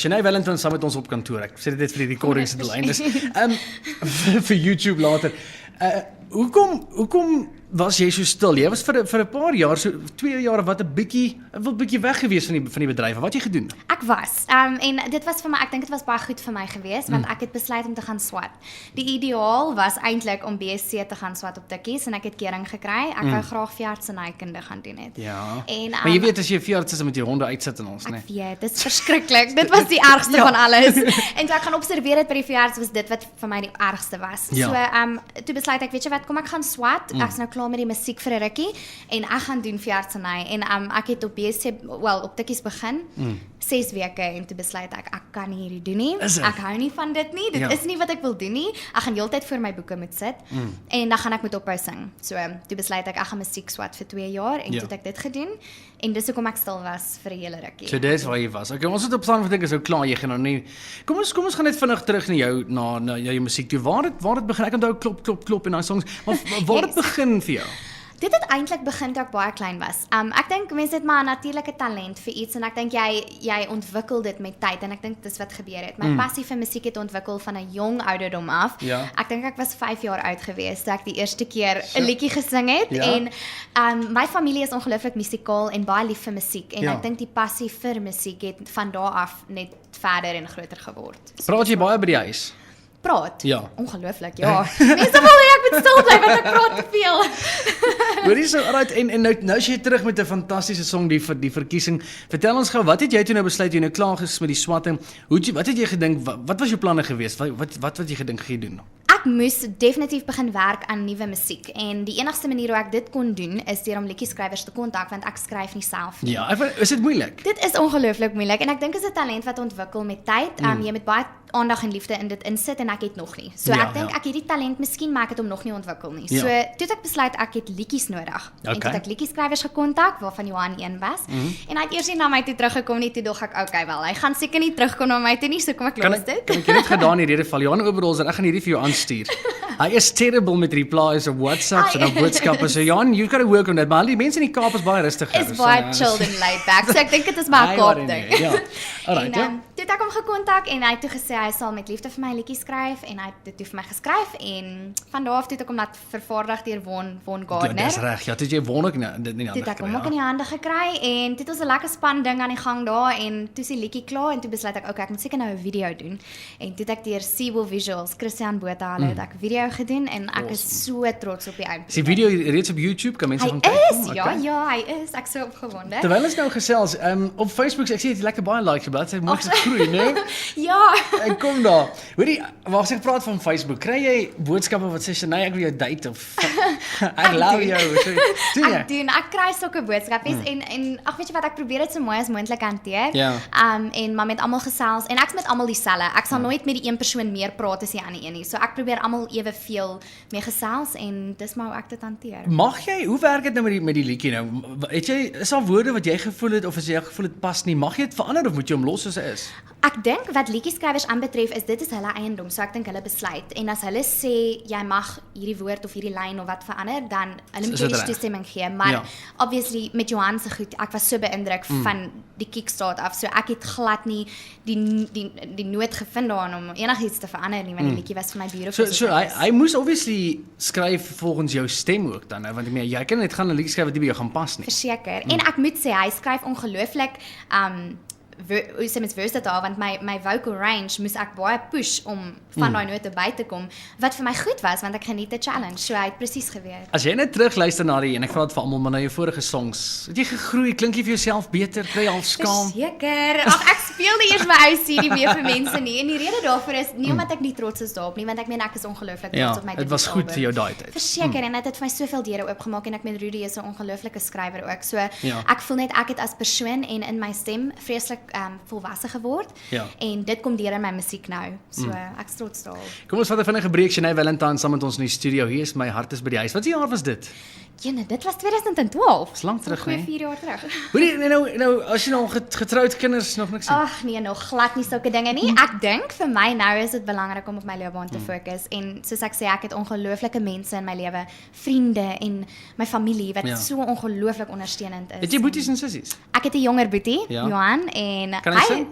Shanae Valentine saam met ons op kantoor. Ek sê dit net vir die recordings se doel is. Vir YouTube later. Hoekom was jy so stil? Jy was vir 'n paar jaar, so 2 jaar wat 'n bietjie weg gewees van die bedryf. Wat het jy gedoen? Ek was, en dit was vir my, ek dink dit was baie goed vir my gewees, want ek het besluit om te gaan swat. Die ideaal was eintlik om BSc te gaan swat op tikkies, en ek het kering gekry. Ek wou graag veeartsenykunde gaan doen het. Ja, en, maar jy weet as jy veearts is, moet jy honde uitsit in ons, né? Ek weet, dit is verskriklik. Dit was die ergste van alles. En toe ek gaan observeer het by die veearts, was dit wat vir my die ergste was. Ja. So, toe besluit ek, weet jy wat, kom ek gaan swat. Ek is nou klaar met die musiek vir 'n rukkie en ek gaan doen veeartseny en ek het op BSc, op tikkies begin. 6 weke en toe besluit ek kan nie hierdie doen nie. Ek hou nie van dit nie. Dit is nie wat ek wil doen nie. Ek gaan heeltyd voor my boeke moet sit en dan gaan ek moet ophou sing. So, toe besluit ek gaan musiek swat vir 2 jaar en toe het ek dit gedoen en dis hoekom ek stil was vir 'n hele rukkie. So dis waar jy was. Okay, ons het op staan gedink is nou klaar, jy gaan nou nie. Kom ons gaan net vinnig terug na jou na jou musiek toe. Waar het begin? Ek onthou klop en daai songs, maar waar het begin vir jou? Dit het eintlik begin toe ek baie klein was. Ek dink mense het maar 'n natuurlike talent vir iets en ek dink jy ontwikkel dit met tyd en ek dink dis wat gebeur het. My passie vir musiek het ontwikkel van 'n jong ouderdom af. Ja. Ek dink ek was 5 jaar oud gewees toe ek die eerste keer 'n liedjie gesing het en my familie is ongelooflik musikaal en baie lief vir musiek en ek dink die passie vir musiek het van daar af net verder en groter geword. Praat jy baie by die huis? Praat? Ja. Ongelooflik, ja. Mense wil hê ek moet stil bly want ek praat te veel. Hoorie so, alright, en nou is jy terug met 'n fantastiese song, die verkiesing. Vertel ons gou, wat het jy toe nou besluit, jy nou klaar is met die swatting? Wat het jy gedink, wat was jou planne geweest? Wat het jy gedink jy doen? Ek moes definitief begin werk aan nuwe musiek en die enigste manier hoe ek dit kon doen is deur om liedjieskrywers te kontak want ek skryf nie self nie. Ja, is dit moeilik? Dit is ongelooflik moeilik en ek dink is 'n talent wat ontwikkel met tyd. Jy moet baie aandag en liefde in dit insit en ek het nog nie. So ek dink ek het die talent miskien, maar ek het hom nog nie ontwikkel nie. So toe het ek besluit ek het liedjies nodig. En toe het ek liedjieskrywers gekontak waarvan Johan een was en hy het eers nie na my toe teruggekom nie, toe dog ek okay wel. Hy gaan seker nie terugkom na my toe nie, so kom ek los dit. Kan ek net gedaan in hierdie geval Johan Oberholzer, ek gaan hierdie vir jou aanstuur. Hy is terrible met replies op WhatsApp en op boodskappe. So Johan, you've got to work on that. Maar die mense in die Kaap is baie rustiger. Is baie chilled and laid back. So ek dink dit is maar 'n Kaap ding. Ja. Alright, en toe het ek hom gekontak en hy het toe gesê hy sal met liefde vir my liedjies skryf en hy het dit toe vir my geskryf en van daar af toe het ek hom laat vervaardig deur Von Gardner. Dis reg. Ja, toe jy won ook dit nie Toe het ek hom ook in die hande gekry en toe het ons 'n lekker span ding aan die gang daar en toe is die liedjie klaar en toe besluit ek ek moet seker nou 'n video doen. En toe het ek deur Seawolf Visuals, Christian Botha, hulle het ek 'n video gedoen en ek is so trots op die eindproduk. Is die video reeds op YouTube? Kan mense gaan kyk? Ja, hy is. Ek is so opgewonde. Terwyl ons nou gesels, op Facebook, ek sien jy het lekker baie likes gebladsy, sy maak se groei, né? Ja. Ek kom daar. Hoorie, waar ek praat van Facebook, kry jy boodskappe wat sê nee, ek wil jou date of ek love jou. Ek doen. Ek kry sulke boodskapies en ag weet jy wat, ek probeer dit so mooi as moontlik hanteer. En maar met almal gesels en ek's met almal dieselfde. Ek sal nooit met die een persoon meer praat as die ander een nie. So ek probeer almal eweveel mee gesels en dis maar hoe ek dit hanteer. Mag jy, hoe werk dit nou met die liedjie nou? Is daar woorde wat jy gevoel het of as jy gevoel het pas nie, mag jy dit verander of moet jy hom los soos hy is? Ek dink wat liedjieskrywers aanbetref is dit is hulle eiendom, so ek dink hulle besluit en as hulle sê jy mag hierdie woord of hierdie lyn of wat verander, dan hulle moet jy toestemming gee, maar obviously met Johan se goed, ek was so beïndruk van die kickstart af, so ek het glad nie die nood gevind daarin om enigiets te verander nie, want die liedjie was vir my beautiful. So hy moes obviously skryf volgens jou stem ook dan, want jy kan net gaan 'n liedjie skryf wat nie by jou gaan pas nie. Verseker. En ek moet sê hy skryf ongelooflik hoe sê mens versatile, want my vocal range moes ek baie push om van daai note by te kom, wat vir my goed was, want ek geniet die challenge, so hy het presies geweet. As jy net terugluister na die, en ek vra dit vir almal, maar na jou vorige songs, het jy gegroei, klink jy vir jouself beter, kry half skaam? Seker, ek speel nie eers my ou CD meer vir mense nie, en die rede daarvoor is, nie omdat ek nie trots is daarop nie, want ek meen ek is ongelooflik trots op my dit was goed vir jou daai tyd. Verseker, en dit het vir my soveel deure oopgemaak, en ek meen Rudy is 'n ongelooflike skrywer ook, so ek voel net ek het as persoon en in my stem vreeslik volwasse geword, en dit kom deur in my musiek nou, so ek is trots daarop. Kom ons vat 'n vinnige breek, Shanae Valentine saam met ons in die studio, hier is My Hart is by die huis. Wat jaar was dit? Jene, dit was 2012. Dis lank terug, nee? 4 jaar terug. Hoorie, nou as jy nou getroud kinders nog niks sien? Ag nee, nog glad nie sulke dinge nie. Ek dink vir my nou is dit belangrik om op my loopbaan te fokus en soos ek sê, ek het ongelooflike mense in my lewe, vriende en my familie wat so ongelooflik ondersteunend is. Het jy boeties en sissies? Ek het 'n jonger boetie, Johan, en en Kan hy sing?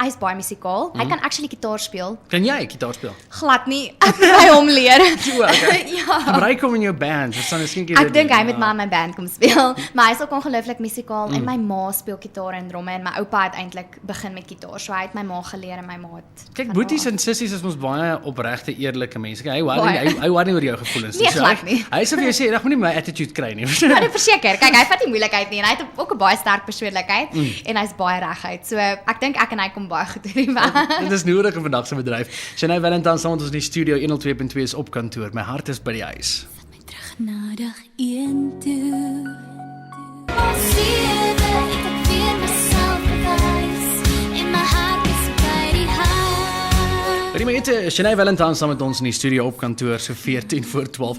hy is baie musikaal. Hy kan actually gitaar speel. Kan jy gitaar speel? Glad nie. Ek moet by hom leer. O, okay. Ja. Gebruik hom in jou band. Dis dan miskien Ek dink hy moet maar in my band kom speel, maar hy is ook ongelooflik musikaal en my ma speel gitaar en dromme en my oupa het eintlik begin met gitaar, so hy het my ma geleer en my ma het. Kyk, van boeties haar. en sissies is mos baie opregte, eerlike mense. Hy Baie. worry nie oor jou gevoelens Nee, So glad nie. Hy sê vir jou sê, "Ag, moenie my attitude kry nie." Maar dit verseker, kyk hy vat nie moeilikheid nie en hy het ook 'n baie sterk persoonlikheid en hy's baie reguit. So ek dink ek en hy kom baie goed in die weg. Dit is nodig in vandag se bedryf. Shanae Valentine saam met ons in die studio 102.2 is op kantoor. My hart is by die huis. Terug na dag 1 toe. Ons sien dat ek weer myself bewys en my hart is by die huis. Hoorie maar net, Shanae Valentine saam met ons in die studio op kantoor so 14 voor 12.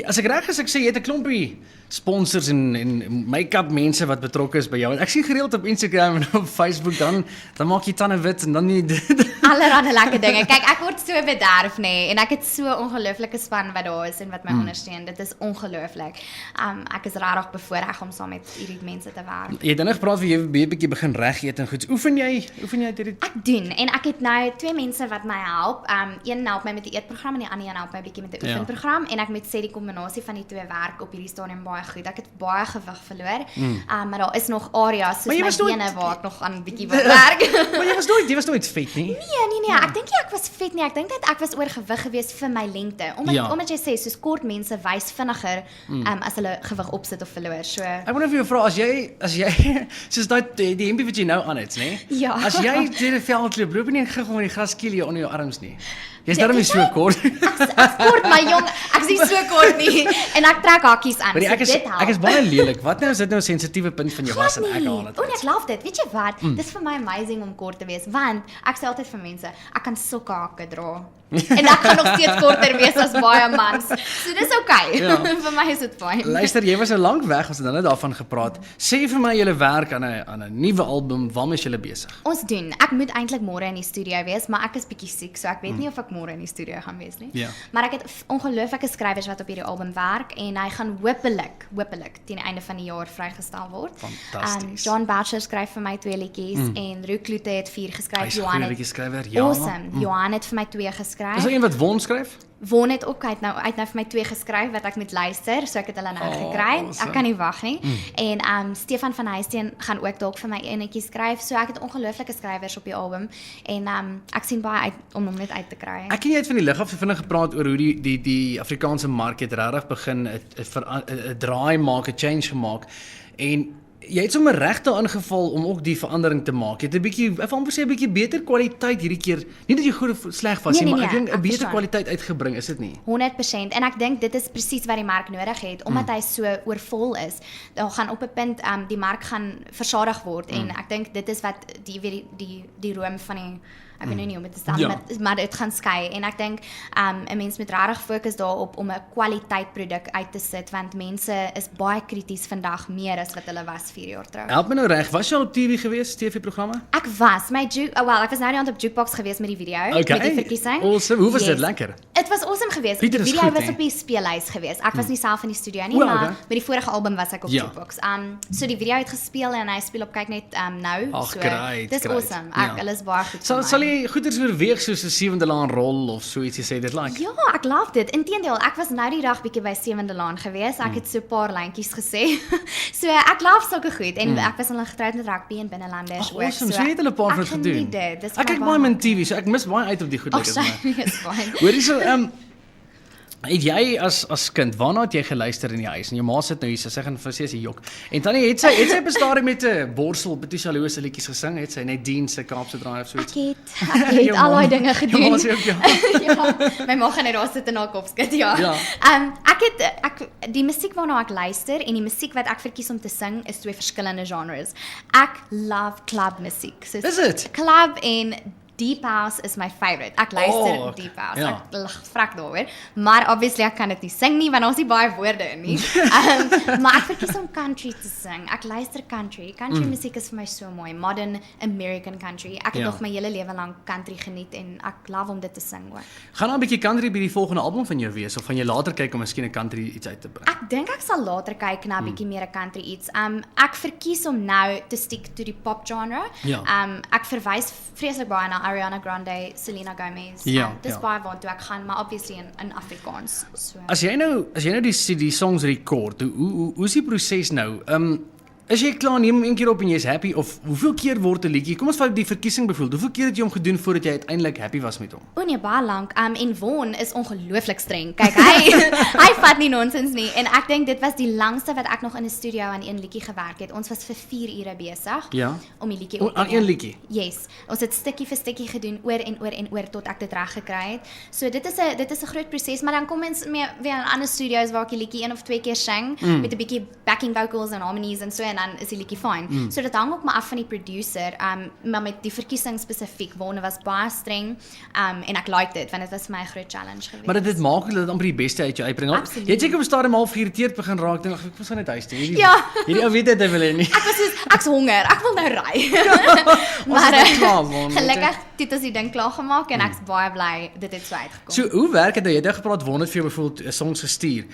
As ek reg is, ek sê jy het 'n klompie sponsors en make-up mense wat betrokke is by jou. En ek sien gereeld op Instagram en op Facebook dan maak jy tande wit en dan nie Allerhande lekker dinge. Kyk, ek word so bederf nê en ek het so ongelooflike span wat daar is en wat my ondersteun. Dit is ongelooflik. Ek is regtig bevoorreg om saam met hierdie mense te werk. Jy het nou gepraat van jy 'n bietjie begin reg eet en goed. Oefen jy dit? Ek doen en ek het nou twee mense wat my help. Een help my met die eetprogram en die ander een help my bietjie met die oefenprogram en ek moet sê die kombinasie van die twee werk op hierdie stadium baie goed. Ek het baie gewig verloor. Maar daar is nog areas soos my bene waar ek nog aan bietjie wil werk. Maar jy was nooit vet nie. Nee, ek dink nie ek was vet nie. Ek dink dat ek was oorgewig geweest vir my lengte. Omdat jy sê soos kort mense wys vinniger as hulle gewig opsit of verloor. So Ek wil net vir jou vra as jy soos daai die hempie wat jy nou aan het, nê? Ja. As jy deur die veld loop, loop jy nie gou met die graskielie onder jou arms nie. Jy's darem nie so kort. Ek's kort, my jong, ek is nie so kort nie en ek trek hakkies aan. Maar ek is baie lelik. Wat nou is dit nou 'n sensitiewe punt van jou was en ek haal dit. Ek love dit. Weet jy wat? Dis vir my amazing om kort te wees want ek sê altyd vir mense, ek kan sulke hakke dra. En ek gaan nog steeds korter wees as baie mans. So dis okay. Ja. Vir my is dit fyn. Luister, jy was nou lank weg, ons het nou daarvan gepraat. Sê vir my julle werk aan 'n nuwe album, waarmee is julle besig? Ons doen. Ek moet eintlik môre in die studio wees, maar ek is bietjie siek, so ek weet nie of ek môre in die studio gaan wees nie. Ja. Maar ek het ongelooflike skrywers wat op hierdie album werk en hy gaan hopelik teen die einde van die jaar vrygestel word. Fantasties. John Batchelor skryf vir my 2 liedjies en Roek Kloete het 4 geskryf. Hy's 'n Johan goeie het liedjie skrywer. Ja. Awesome. Johan het vir my 2 geskryf. Is daar een wat Won skryf? Won het ook uit nou vir my 2 geskryf wat ek moet luister, so ek het hulle nou gekry. awesome. Ek kan nie wag nie. En Stefan van Huisteen gaan ook dalk vir my enetjie skryf. So ek het ongelooflike skrywers op die album en ek sien baie uit om hom net uit te kry. Ek en jy het van die lig af vinnig gepraat oor hoe die Afrikaanse mark het regtig begin 'n draai maak, 'n change gemaak. En jy het sommer regte aangeval om ook die verandering te maak. Jy het 'n bietjie, ek wil amper sê 'n bietjie beter kwaliteit hierdie keer. Nie dat jy goed of sleg was nie, maar ek dink 'n beter kwaliteit uitgebring, is dit nie? 100% en ek dink dit is presies wat die mark nodig het omdat hy so oorvol is. Dan gaan op 'n punt die mark gaan versadig word en ek dink dit is wat die room van die ek weet nie hoe om dit te stel maar dit gaan skei en ek dink 'n mens moet regtig fokus daarop om 'n kwaliteit produk uit te sit want mense is baie krities vandag meer as wat hulle was 4 jaar terug. Help my nou reg, was jy al op TV gewees, TV-programme? Ek was ek was nou die aand op Jukebox gewees met die video met die verkiesing. Awesome. Hoe was dit? Lekker? Dit was awesome geweest. Die video was op die speellys geweest. Ek was nie self in die studio nie, maar met die vorige album was ek op Jukebox. So die video het gespeel en hy speel op kyk net nou. Ag, great. Dis awesome. Hulle is baie goed. Sal jy goeders oorweeg soos 'n Sewende Laan rol of so ietsie sê dit like? Ja, ek love dit. Inteendeel, ek was nou die dag bietjie by Sewende Laan geweest. Ek het so 'n paar lyntjies gesê. So ek love sulke goed en ek was al getroud met rugby en binnelanders ook. Awesome. So jy het hulle 'n paar van gedoen. Ek kyk baie min TV, so ek mis baie uit op die goed lekker. Dis fyn. Hoorie so het jy as kind, waarna het jy geluister in die huis? En jou ma sit nou hier, sy gaan vir sê sy jok. En tannie het sy bestaan met 'n borsel, Betusalo se liedjies gesing, het sy net Dien se Kaapse draai of so iets. Ek het al daai dinge gedoen. Jou ma sê ook ja. Ja, my ma gaan net daar sit en haar kop skud, ja. Die musiek waarna ek luister en die musiek wat ek verkies om te sing is 2 verskillende genres. Ek love club musiek. So Is dit? Club en Deep House is my favorite. Ek luister Oh, Deep House. ja. Ek vrek daaroor. Maar obviously ek kan dit nie sing nie want ons nie baie woorde in nie. Maar ek verkies om country te sing. Ek luister country. Country musiek is vir my so mooi. Modern American country. Ek het Ja. nog my hele lewe lank country geniet en ek love om dit te sing ook. Gaan daar 'n bietjie country by die volgende album van jou wees of gaan jy later kyk om miskien 'n country iets uit te bring? Ek dink ek sal later kyk na 'n bietjie meer 'n country iets. Ek verkies om nou te stick to die pop genre. Ja. Ek verwys vreeslik baie na Ariana Grande, Selena Gomez. Ja, Dis ja. baie waartoe ek gaan, maar obviously in Afrikaans. So. As jy nou die songs rekord, hoe is die proses nou? Is jy klaar, neem hom een keer op en jy's happy of hoeveel keer word 'n liedjie? Kom ons vat die verkiesing byvoorbeeld. Hoeveel keer het jy hom gedoen voordat jy uiteindelik happy was met hom? O nee, baie lank. En Von is ongelooflik streng. Kyk, hy vat nie nonsens nie. En ek dink dit was die langste wat ek nog in 'n studio aan een liedjie gewerk het. Ons was vir 4 ure besig Ja. om die liedjie O, op te aan een liedjie? Yes. Ons het stukkie vir stukkie gedoen oor en oor en oor tot ek dit reg gekry het. So dit is 'n groot proses, maar dan kom mens weer aan ander studios waar ek die liedjie 1 of 2 keer sing met 'n bietjie backing vocals en harmonies en so en dan is die liedjie fine. So dit hang ook maar af van die producer. Maar met die verkiesing spesifiek, Wonne was baie streng. En ek like dit want dit was vir my 'n groot challenge geweest. Maar dit maak dat dit amper die beste uit jou uitbring. Absoluut. Jy het seker op 'n stadium half geïrriteerd begin raak. Dink ek was net huis toe. Ja. Hierdie ou weet dit hy wil hê nie. Ek was soos ek's honger. Ek wil nou ry. maar is nou klaar, man, weet jy. gelukkig het ons die ding klaar gemaak en ek's baie bly dit het so uitgekom. So hoe werk dit nou? Jy het nou gepraat Wonne het vir jou byvoorbeeld songs gestuur.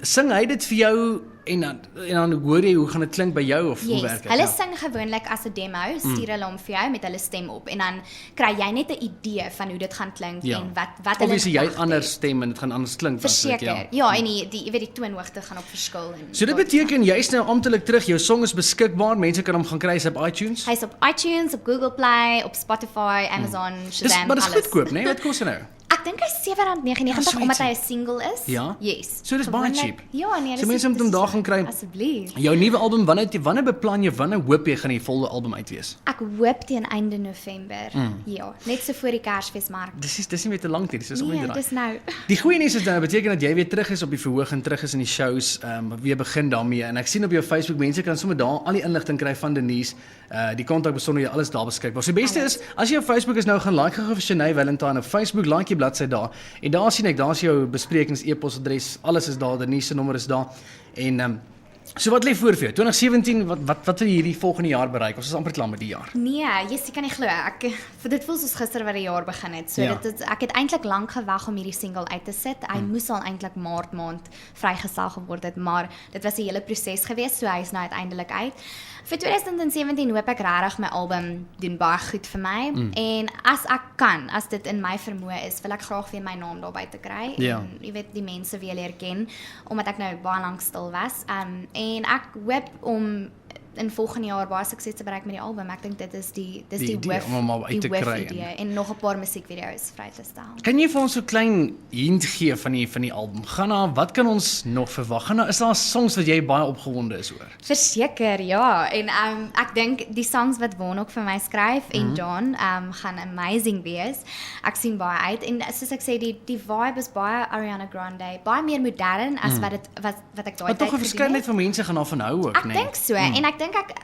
Sing hy dit vir jou en dan hoor jy hoe gaan dit klink by jou of hoe werk dit? Hulle Ja. sing gewoonlik as 'n demo, stuur hulle hom vir jou met hulle stem op en dan kry jy net 'n idee van hoe dit gaan klink Ja. en wat hulle Obviously jy het gedagte anders stem en dit gaan anders klink. Verseker. Ja, en die jy weet die toonhoogte gaan op verskil en So dit beteken jy's nou amptelik terug. Jou song is beskikbaar. Mense kan hom gaan kry op iTunes. hy's op iTunes, op Google Play, op Spotify, Amazon, Shazam, Maar dis alles. goedkoop, né? Wat kos dit nou? Ek dink hy's R7.99 Ja, omdat sweet. hy 'n single is. Ja? Yes. So dis baie Gewoonlik- cheap. Ja, nee, dis So mense moet hom daar gaan kry. Asseblief. Jou nuwe album, wanneer beplan jy, wanneer hoop jy gaan die volle album uit wees? Ek hoop teen einde November. Ja, net so voor die Kersfeesmark. Dis nie meer te lank nie, dis om die Nee, draai. dis nou. Die goeie nuus is nou beteken dat jy weer terug is op die verhoog en terug is in die shows, weer begin daarmee en ek sien op jou Facebook mense kan sommer daar al die inligting kry van Denise, die kontakbesonderhede, alles daar beskikbaar. So die beste is as jy op Facebook is nou gaan like gou vir Shanae Valentine op Facebook, like jy bladsy daar en daar sien ek daar's jou besprekings e-posadres, alles is daar, Denise se nommer is daar en so wat lê voor vir jou? 2017 wat wil jy hierdie volgende jaar bereik? Ons is amper klaar met die jaar. Nee, jy kan nie glo. Dit voel soos gister wat die jaar begin het. So Ja. ek het eintlik lank gewag om hierdie single uit te sit. Hy moes al eintlik Maart maand vrygestel geword het, maar dit was 'n hele proses geweest, so hy is nou uiteindelik uit. Vir 2017 hoop ek regtig my album doen baie goed vir my en as ek kan, as dit in my vermoë is, wil ek graag weer my naam daar buite kry Ja. en jy weet die mense weer leer ken omdat ek nou baie lank stil was. En ek hoop om in volgende jaar baie sukses te bereik met die album. Ek dink dit is die idee hoof, om hom al uit te die kry hoofidee en nog 'n paar musiekvideo's vry te stel. Kan jy vir ons so 'n klein hint gee van die album? Wat kan ons nog verwag? Is daar songs wat jy baie opgewonde is oor? Verseker, ja. En ek dink die songs wat Von ook vir my skryf en John gaan amazing wees. Ek sien baie uit en soos ek sê die vibe is baie Ariana Grande, baie meer modern as wat ek daai Maar tyd tog 'n gedoen verskeidenheid het. van mense gaan daarvan hou ook, Ek né? dink so en ek dink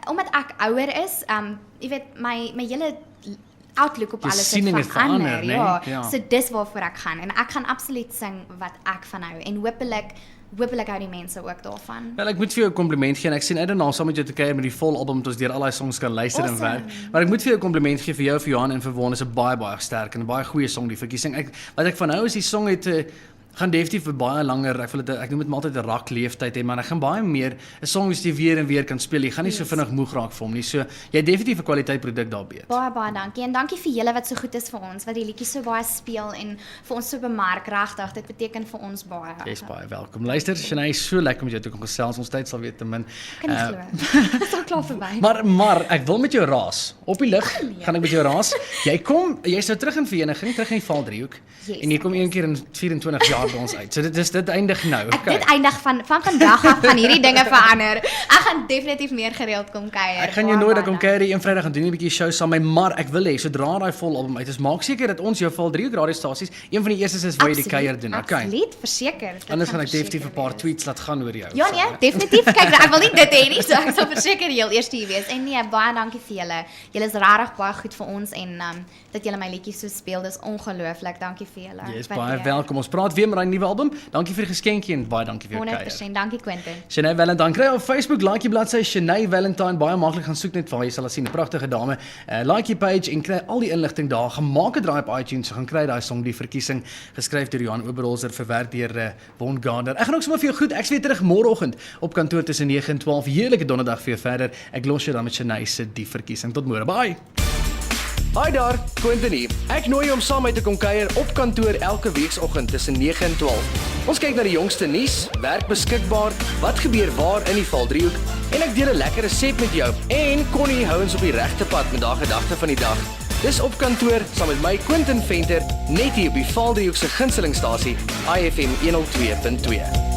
omdat ek ouer is, jy weet my hele outlook op Jou alles siening het verander, né? ja. Ja. So dis waarvoor ek gaan en ek gaan absoluut sing wat ek van hou en hopelik hou die mense ook daarvan. Wel, ek moet vir jou 'n kompliment gee en ek sien uit daarna saam met jou te kuier met die vol album dat ons deur al daai songs kan luister Awesome. en werk. Maar ek moet vir jou 'n kompliment gee vir jou, vir Johan en vir Won is 'n baie sterk en 'n baie goeie song die verkiesing. Wat ek van hou is die song het gaan definitief vir baie langer, ek noem dit maar altyd 'n rak leeftyd hê, maar ek gaan baie meer 'n song wat jy weer en weer kan speel. Jy gaan nie so vinnig moeg raak vir hom nie. So jy het definitief 'n kwaliteit produk daar beet. Baie dankie en dankie vir julle wat so goed is vir ons wat die liedjies so baie speel en vir ons so bemark regtig. Dit beteken vir ons baie. Jy's baie welkom. Luister, Shanae, so lekker met jou toe kom gesels. Ons tyd sal weer te min. Kan nie glo. Dis al klaar verby. Maar ek wil met jou raas. Op die lig gaan ek met jou raas. Jy's nou terug in vereniging, terug in die Valdriehoek. Yes, En jy kom een keer in 24 jaar aard ons uit. So dit eindig nou. Dit eindig van vandag af gaan hierdie dinge verander. Ek gaan definitief meer gereeld kom kuier. Ek gaan jou nooit kom kuier een Vrydag en doen 'n bietjie show saam met my, maar ek wil hê sodra daai vol album uit is, maak seker dat ons jou val 3 radiostasies, een van die eerstes is waar jy die kuier doen, okay? Absoluut, verseker. Anders gaan ek definitief 'n paar tweets laat gaan oor jou. Ja nee, definitief. Kyk, ek wil nie dit hê nie, so ek sal verseker heel eerste hier wees. En nee, baie dankie vir julle. Julle is regtig baie goed vir ons en dat julle my liedjies so speel, dis ongelooflik. Dankie vir julle. Jy is baie welkom. Ons praat weer met daai nuwe album. Dankie vir die geskenkie en baie dankie vir jou kuier. 100%, dankie Quentin. Shanae Valentine, kry op Facebook, like die bladsy Shanae Valentine, baie maklik gaan soek net waar jy sal sien, 'n pragtige dame. Like die page en kry al die inligting daar. Gemaak 'n draai op iTunes, so gaan kry daai song Die Verkiesing, geskryf deur Johan Oberholzer, verwerk deur Von Gardner. Ek gaan ook sommer vir jou groet. Ek's weer terug môreoggend op kantoor tussen 9 en 12. Heerlike donderdag vir jou verder. Ek los jou dan met Shanae se Die Verkiesing. Tot môre. Bye. Hi daar, Quentin hier. Ek nooi jou om saam met te kom kuier op kantoor elke weekoggend tussen 9 en 12. Ons kyk na die jongste nuus, werk beskikbaar, wat gebeur waar in die Valdriehoek en ek deel 'n lekker resep met jou. En Connie hou ons op die regte pad met daai gedagte van die dag. Dis op kantoor saam met my Quentin Venter, net hier op die Valdriehoek se gunstelingstasie IFM 102.2.